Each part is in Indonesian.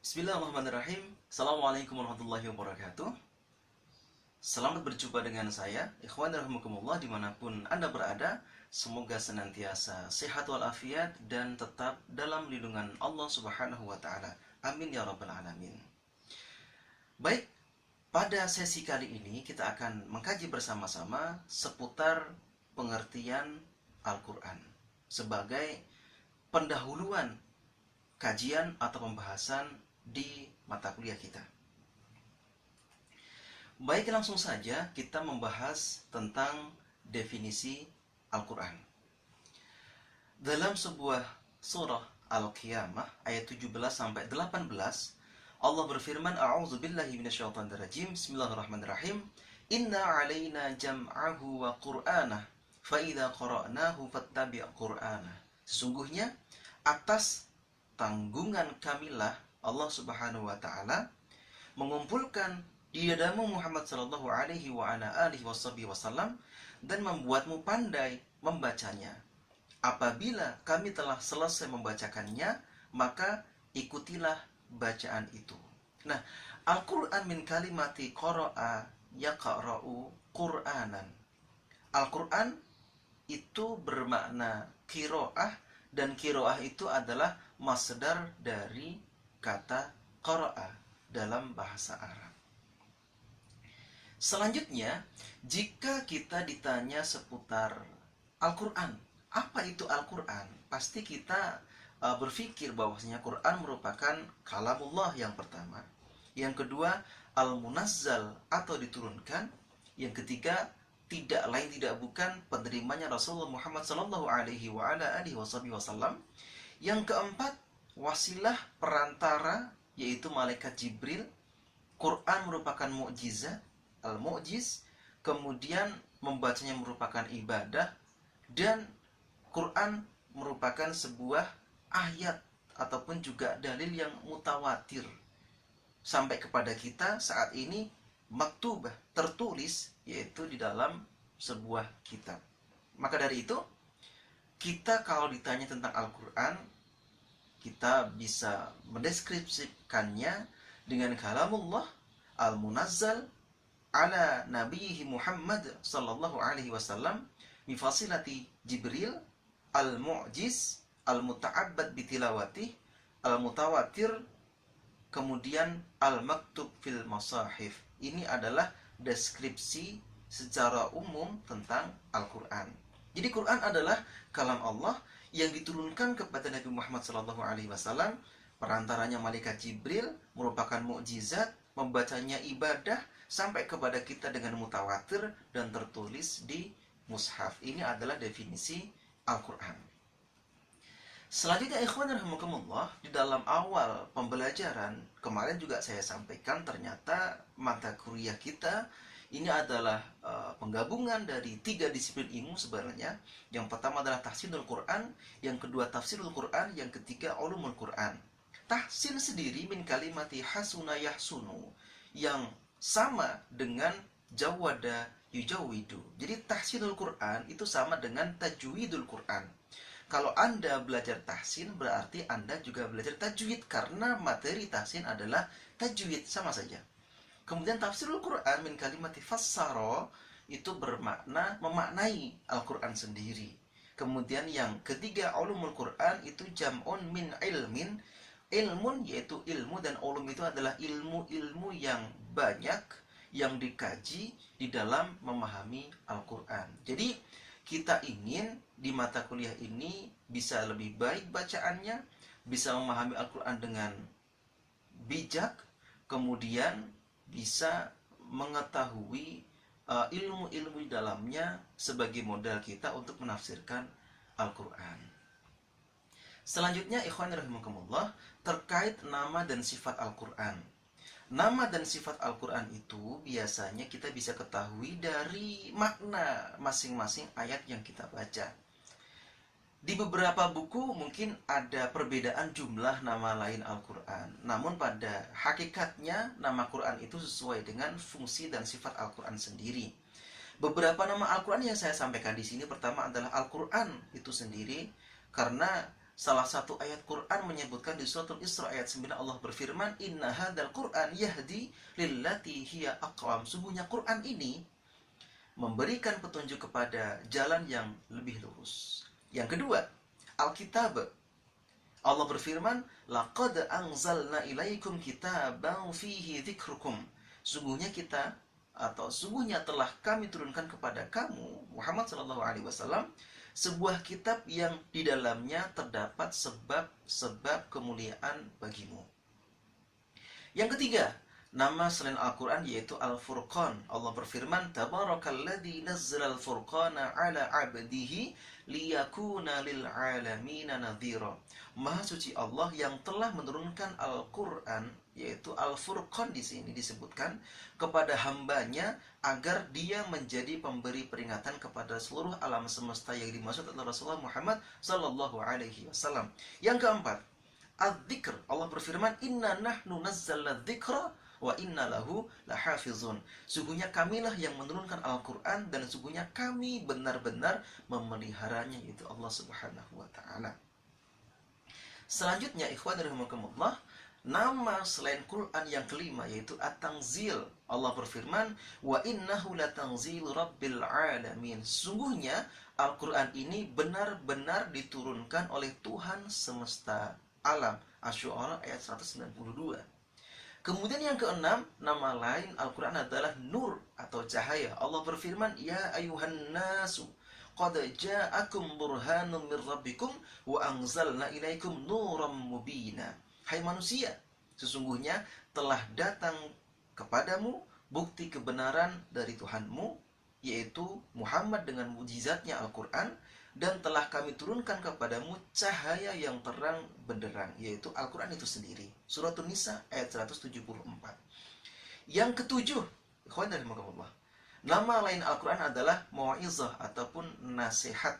Bismillahirrahmanirrahim. Assalamualaikum warahmatullahi wabarakatuh. Selamat berjumpa dengan saya, ikhwan rahimakumullah, dimanapun Anda berada. Semoga senantiasa sehat walafiat dan tetap dalam lindungan Allah Subhanahu wa taala. Amin ya rabbal alamin. Baik, pada sesi kali ini kita akan mengkaji bersama-sama seputar pengertian Al-Qur'an sebagai pendahuluan kajian atau pembahasan di mata kuliah kita. Baik, langsung saja kita membahas tentang definisi Al-Quran. Dalam sebuah surah Al-Qiyamah ayat 17-18, Allah berfirman, A'udzu billahi minasyaitonir rajim. Bismillahirrahmanirrahim. Inna 'alaina jam'ahu wa qur'anah fa idza qara'nahu fattabi' qur'anah. Sesungguhnya atas tanggungan kamilah Allah Subhanahu wa taala mengumpulkan di dadamu Muhammad sallallahu alaihi wa ala alihi wasallam dan membuatmu pandai membacanya. Apabila kami telah selesai membacakannya, maka ikutilah bacaan itu. Nah, Al-Qur'an min kalimati qara'a yaqra'u Qur'anan. Al-Qur'an itu bermakna qiraah, dan qiraah itu adalah masdar dari kata qara'a dalam bahasa Arab. Selanjutnya, jika kita ditanya seputar Al-Quran, apa itu Al-Quran? Pasti kita berpikir bahwasanya Quran merupakan kalamullah yang pertama. Yang kedua, Al-Munazzal atau diturunkan. Yang ketiga, tidak lain tidak bukan penerimanya Rasulullah Muhammad sallallahu alaihi wa ala alihi wasallam. Yang keempat, wasilah perantara, yaitu malaikat Jibril. Quran merupakan mukjizat, al-mu'jiz. Kemudian membacanya merupakan ibadah, dan Quran merupakan sebuah ayat ataupun juga dalil yang mutawatir sampai kepada kita saat ini, maktubah, tertulis, yaitu di dalam sebuah kitab. Maka dari itu, kita kalau ditanya tentang Al-Quran, kita bisa mendeskripsikannya dengan kalamullah al-munazzal ala nabiyhi Muhammad sallallahu alaihi wasallam mifasilati Jibril, al-mu'jiz, al-muta'abbad bitilawati, al-mutawatir, kemudian al-maktub fil masahif. Ini adalah deskripsi secara umum tentang Al-Quran. Jadi Quran adalah kalam Allah yang diturunkan kepada Nabi Muhammad SAW. Perantaranya malaikat Jibril, merupakan mukjizat, membacanya ibadah, sampai kepada kita dengan mutawatir dan tertulis di mushaf. Ini adalah definisi Al-Quran. Selanjutnya, ikhwan rahimakumullah, di dalam awal pembelajaran kemarin juga saya sampaikan, ternyata mata kuliah kita ini adalah penggabungan dari 3 disiplin ilmu sebenarnya. Yang pertama adalah tahsinul Quran, yang kedua tafsirul Quran, yang ketiga ulumul Quran. Tahsin sendiri min kalimati hasuna yahsunu, yang sama dengan jawada yujawidu. Jadi tahsinul Quran itu sama dengan tajwidul Quran. Kalau Anda belajar tahsin, berarti Anda juga belajar tajwid, karena materi tahsin adalah tajwid, sama saja. Kemudian tafsirul Quran min kalimati fassara, itu bermakna memaknai Al-Quran sendiri. Kemudian yang ketiga, ulumul Quran, itu jam'un min ilmin. Ilmun yaitu ilmu, dan ulum itu adalah ilmu-ilmu yang banyak yang dikaji di dalam memahami Al-Quran. Jadi kita ingin di mata kuliah ini bisa lebih baik bacaannya, bisa memahami Al-Quran dengan bijak, kemudian bisa mengetahui ilmu-ilmu di dalamnya sebagai modal kita untuk menafsirkan Al-Quran. Selanjutnya, ikhwan rahimakumullah, terkait nama dan sifat Al-Quran. Nama dan sifat Al-Quran itu biasanya kita bisa ketahui dari makna masing-masing ayat yang kita baca. Di beberapa buku mungkin ada perbedaan jumlah nama lain Al-Quran, namun pada hakikatnya nama Quran itu sesuai dengan fungsi dan sifat Al-Quran sendiri. Beberapa nama Al-Quran yang saya sampaikan di sini, pertama adalah Al-Quran itu sendiri, karena Salah satu ayat Quran menyebutkan di suratul Isra ayat 9, Allah berfirman, "Inna hadzal Qur'an yahdi lillati hiya aqwam." Sungguhnya Quran ini memberikan petunjuk kepada jalan yang lebih lurus. Yang kedua, Alkitab. Allah berfirman, "Laqad anzalna ilaikum kitaban fihi dzikrukum." Sungguhnya kita atau sungguhnya telah kami turunkan kepada kamu Muhammad sallallahu alaihi wasallam sebuah kitab yang di dalamnya terdapat sebab-sebab kemuliaan bagimu. Yang ketiga, nama selain Al-Quran yaitu Al-Furqan. Allah berfirman, "Tabarakalladzi nazzala al-furqana ala 'abdihi liyakuna lil 'alamina nadhira." Maha suci Allah yang telah menurunkan Al-Quran, yaitu Al-Furqan di sini disebutkan kepada hambanya agar dia menjadi pemberi peringatan kepada seluruh alam semesta yang dimaksud adalah Rasulullah Muhammad sallallahu alaihi wasallam. Yang keempat, Az-Dzikr. Allah berfirman, "Inna nahnu nazzalna dzikra wa inna lahu lahafizun." Sungguhnya kamilah yang menurunkan Al-Quran dan sungguhnya kami benar-benar memeliharanya, yaitu Allah Subhanahu wa ta'ala. Selanjutnya, ikhwan rahimakumullah, nama selain Quran yang kelima yaitu At-Tanzil. Allah berfirman, "Wa innahu latanzilu rabbil alamin." Sungguhnya Al-Quran ini benar-benar diturunkan oleh Tuhan semesta alam. Asy-Syu'ara ayat 192. Kemudian yang keenam, nama lain Al-Quran adalah Nur atau cahaya. Allah berfirman, "Ya ayuhan nasu qad ja'akum burhanun min rabbikum wa anzalna ilaikum nuram mubina." Hai manusia, sesungguhnya telah datang kepadamu bukti kebenaran dari Tuhanmu, yaitu Muhammad dengan mukjizatnya Al-Quran, dan telah kami turunkan kepadamu cahaya yang terang benderang, yaitu Al-Quran itu sendiri. Surah An-Nisa ayat 174. Yang ketujuh, ikhwan dan rahimakumullah, nama lain Al-Quran adalah Mau'izah ataupun nasihat.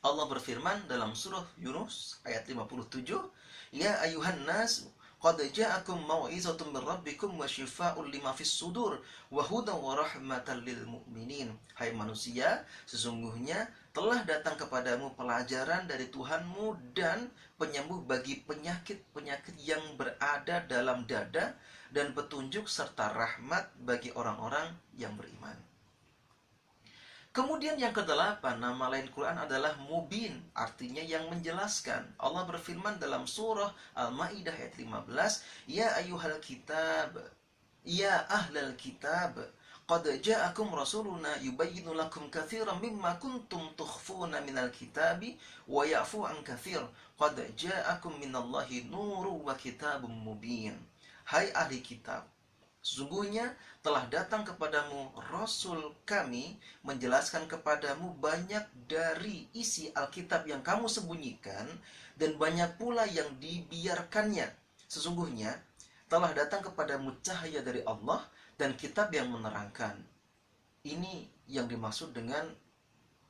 Allah berfirman dalam surah Yunus ayat 57, "Ya ayuhan nas, qad ja'akum mau'izatun min rabbikum wa shifaa'un lima fis sudur wa hudan wa rahmatan lil mu'minin." Hai manusia, sesungguhnya telah datang kepadamu pelajaran dari Tuhanmu dan penyembuh bagi penyakit-penyakit yang berada dalam dada dan petunjuk serta rahmat bagi orang-orang yang beriman. Kemudian yang kedelapan, nama lain Quran adalah Mubin, artinya yang menjelaskan. Allah berfirman dalam surah Al-Maidah ayat 15, "Ya ayyuhal kitab, ya ahlal kitab, qad ja'akum rasuluna yubayyinu lakum katsiran mimma kuntum tukhfuna minal kitabi wa ya'fu an katsir, qad ja'akum minallahi nurun wa kitabun mubin." Hai ahli kitab, sesungguhnya telah datang kepadamu Rasul kami menjelaskan kepadamu banyak dari isi Alkitab yang kamu sembunyikan dan banyak pula yang dibiarkannya. Sesungguhnya telah datang kepadamu cahaya dari Allah dan kitab yang menerangkan. Ini yang dimaksud dengan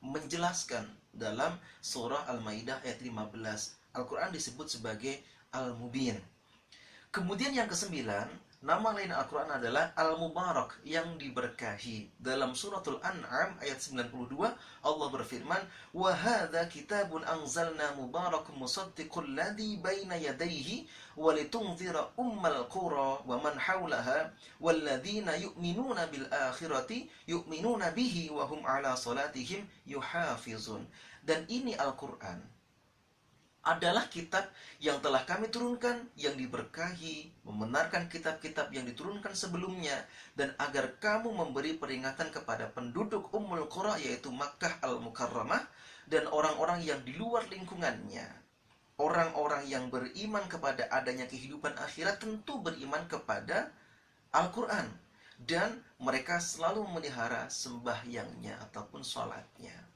menjelaskan dalam surah Al-Maidah ayat 15. Al-Quran disebut sebagai Al-Mubin. Kemudian yang kesembilan, nama lain Al-Quran adalah Al-Mubarak, yang diberkahi. Dalam suratul An'am ayat 92, Allah berfirman, "Wa hadza kitabun anzalna mubarakun musaddiqul ladzi baina yadayhi wa litunzira ummal qura wa man haulaha wal ladzina yu'minuna bil akhirati yu'minuna bihi wa hum ala salatihim yuhafizun." Dan ini Al-Quran adalah kitab yang telah kami turunkan, yang diberkahi, membenarkan kitab-kitab yang diturunkan sebelumnya, dan agar kamu memberi peringatan kepada penduduk Ummul Qura, yaitu Makkah Al-Mukarramah, dan orang-orang yang di luar lingkungannya. Orang-orang yang beriman kepada adanya kehidupan akhirat tentu beriman kepada Al-Quran, dan mereka selalu memelihara sembahyangnya ataupun sholatnya.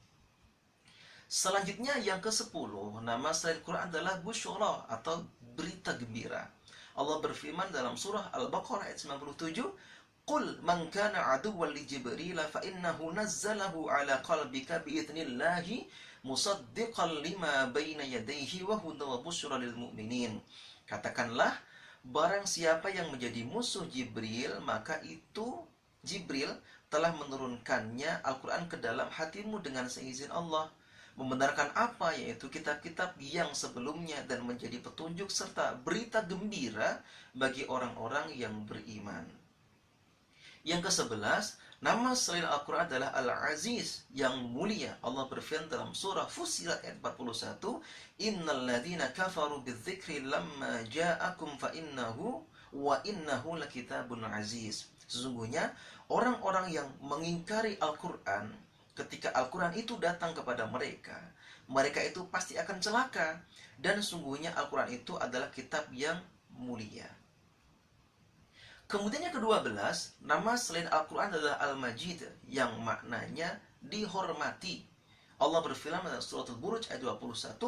Selanjutnya yang ke-10, nama selain Quran adalah Busyara atau berita gembira. Allah berfirman dalam surah Al-Baqarah ayat 97, "Qul man kana aduwwan li Jibril fa innahu nazzalahu ala qalbika bi idznillah musaddiqan lima baina yadayhi wa hudan wa busyra lil mu'minin." Katakanlah, barang siapa yang menjadi musuh Jibril, maka itu Jibril telah menurunkannya Al-Quran ke dalam hatimu dengan seizin Allah. Membenarkan apa? Yaitu kitab-kitab yang sebelumnya dan menjadi petunjuk serta berita gembira bagi orang-orang yang beriman. Yang ke-11, nama selain Al-Quran adalah Al-Aziz, yang mulia. Allah berfirman dalam surah Fussilat ayat 41, Innal ladhina kafaru bidzikri lamma ja'akum fa innahu wa innahu lakitabun aziz. Sesungguhnya orang-orang yang mengingkari Al-Quran, ketika Al-Quran itu datang kepada mereka, mereka itu pasti akan celaka. Dan sungguhnya Al-Quran itu adalah kitab yang mulia. Kemudian yang ke-12, nama selain Al-Quran adalah Al-Majid, yang maknanya dihormati. Allah berfirman dalam surat Al-Buruj ayat 21,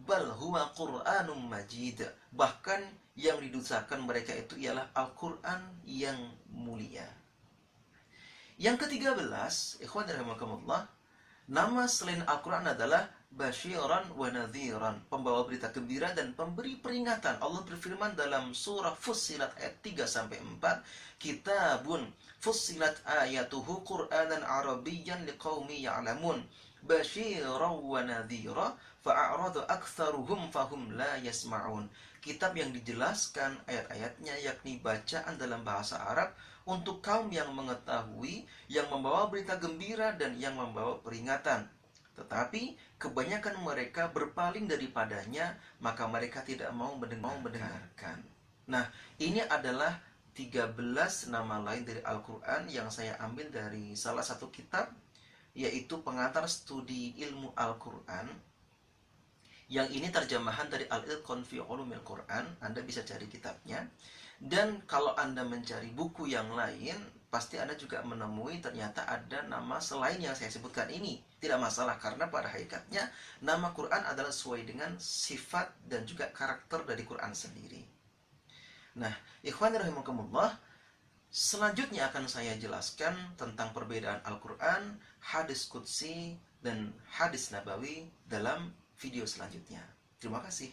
Bal huwa Qur'anum Majid. Bahkan yang didustakan mereka itu ialah Al-Quran yang mulia. Yang ke-13, ikhwan rahimakumullah, nama selain Al-Quran adalah Basyiran wa nadhiran, pembawa berita gembira dan pemberi peringatan. Allah berfirman dalam surah Fussilat ayat 3-4, Kitabun fussilat ayatuhu Qur'anan Arabiyyan liqaumi ya'lamun basyiran wa nadhira fa'aradu aktsaruhum fahum la yasma'un. Kitab yang dijelaskan ayat-ayatnya, yakni bacaan dalam bahasa Arab untuk kaum yang mengetahui, yang membawa berita gembira dan yang membawa peringatan. Tetapi kebanyakan mereka berpaling daripadanya, maka mereka tidak mau mendengarkan. Nah, ini adalah 13 nama lain dari Al-Quran yang saya ambil dari salah satu kitab, yaitu Pengantar Studi Ilmu Al-Quran. Yang ini terjemahan dari Al-Itqan fi Ulumil Quran. Anda bisa cari kitabnya. Dan kalau Anda mencari buku yang lain, pasti Anda juga menemui ternyata ada nama selain yang saya sebutkan ini. Tidak masalah, karena pada hakikatnya nama Quran adalah sesuai dengan sifat dan juga karakter dari Quran sendiri. Nah, ikhwan rahimakumullah, selanjutnya akan saya jelaskan tentang perbedaan Al-Quran, hadis qudsi, dan hadis nabawi dalam video selanjutnya. Terima kasih.